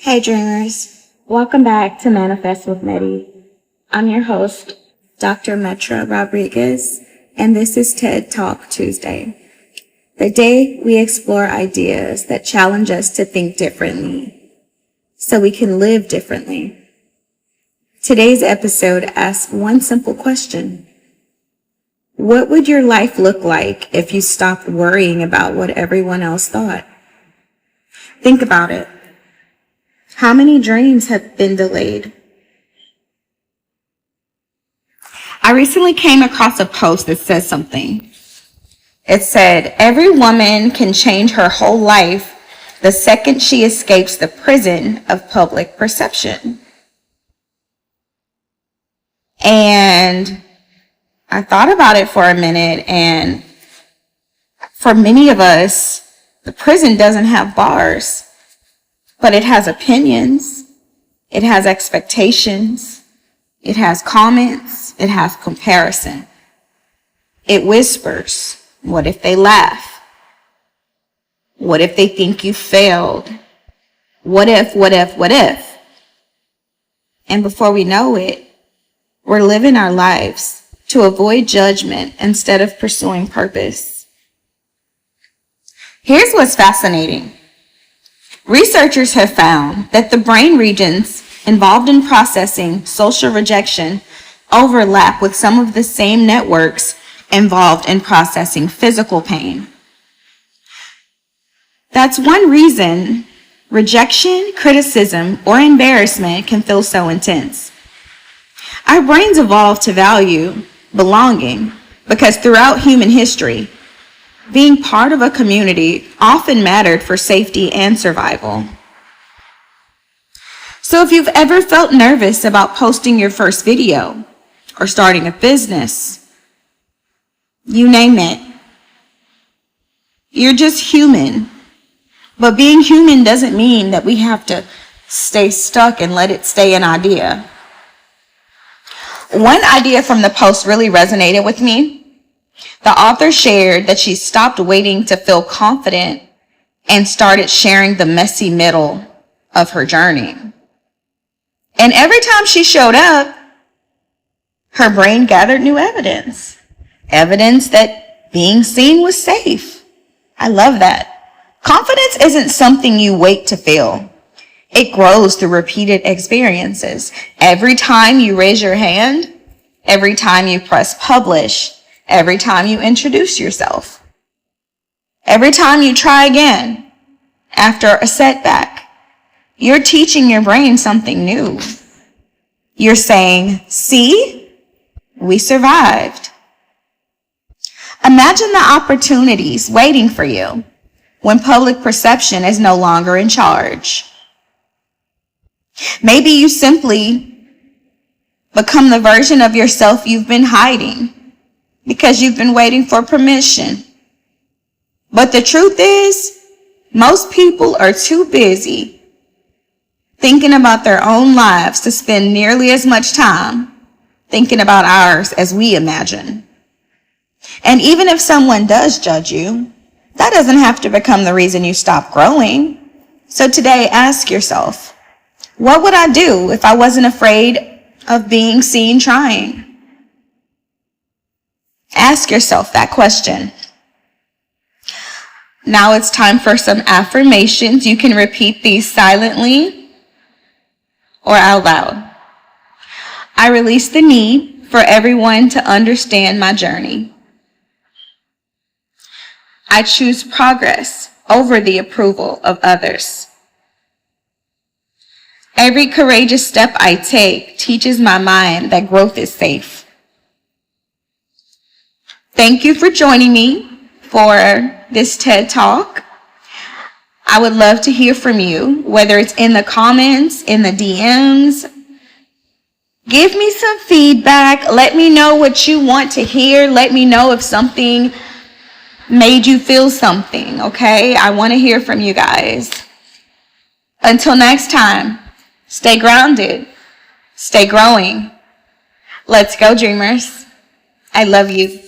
Hey dreamers, welcome back to Manifest with Medi. I'm your host, Dr. Metra Rodriguez, and this is TED Talk Tuesday, the day we explore ideas that challenge us to think differently so we can live differently. Today's episode asks one simple question. What would your life look like if you stopped worrying about what everyone else thought? Think about it. How many dreams have been delayed? I recently came across a post that says something. It said, every woman can change her whole life the second she escapes the prison of public perception. And I thought about it for a minute, and for many of us, the prison doesn't have bars. But it has opinions, it has expectations, it has comments, it has comparison. It whispers, what if they laugh? What if they think you failed? What if? And before we know it, we're living our lives to avoid judgment instead of pursuing purpose. Here's what's fascinating. Researchers have found that the brain regions involved in processing social rejection overlap with some of the same networks involved in processing physical pain. That's one reason rejection, criticism, or embarrassment can feel so intense. Our brains evolved to value belonging because throughout human history, being part of a community often mattered for safety and survival. So if you've ever felt nervous about posting your first video or starting a business, you name it, you're just human. But being human doesn't mean that we have to stay stuck and let it stay an idea. One idea from the post really resonated with me. The author shared that she stopped waiting to feel confident and started sharing the messy middle of her journey. And every time she showed up, her brain gathered new evidence. Evidence that being seen was safe. I love that. Confidence isn't something you wait to feel. It grows through repeated experiences. Every time you raise your hand, every time you press publish, every time you introduce yourself, every time you try again after a setback, you're teaching your brain something new. You're saying, see, we survived. Imagine the opportunities waiting for you when public perception is no longer in charge. Maybe you simply become the version of yourself you've been hiding because you've been waiting for permission. But the truth is, most people are too busy thinking about their own lives to spend nearly as much time thinking about ours as we imagine. And even if someone does judge you, that doesn't have to become the reason you stop growing. So today, ask yourself, what would I do if I wasn't afraid of being seen trying? Ask yourself that question. Now it's time for some affirmations. You can repeat these silently or out loud. I release the need for everyone to understand my journey. I choose progress over the approval of others. Every courageous step I take teaches my mind that growth is safe. Thank you for joining me for this TED Talk. I would love to hear from you, whether it's in the comments, in the DMs. Give me some feedback. Let me know what you want to hear. Let me know if something made you feel something, okay? I want to hear from you guys. Until next time, stay grounded, stay growing. Let's go, dreamers. I love you.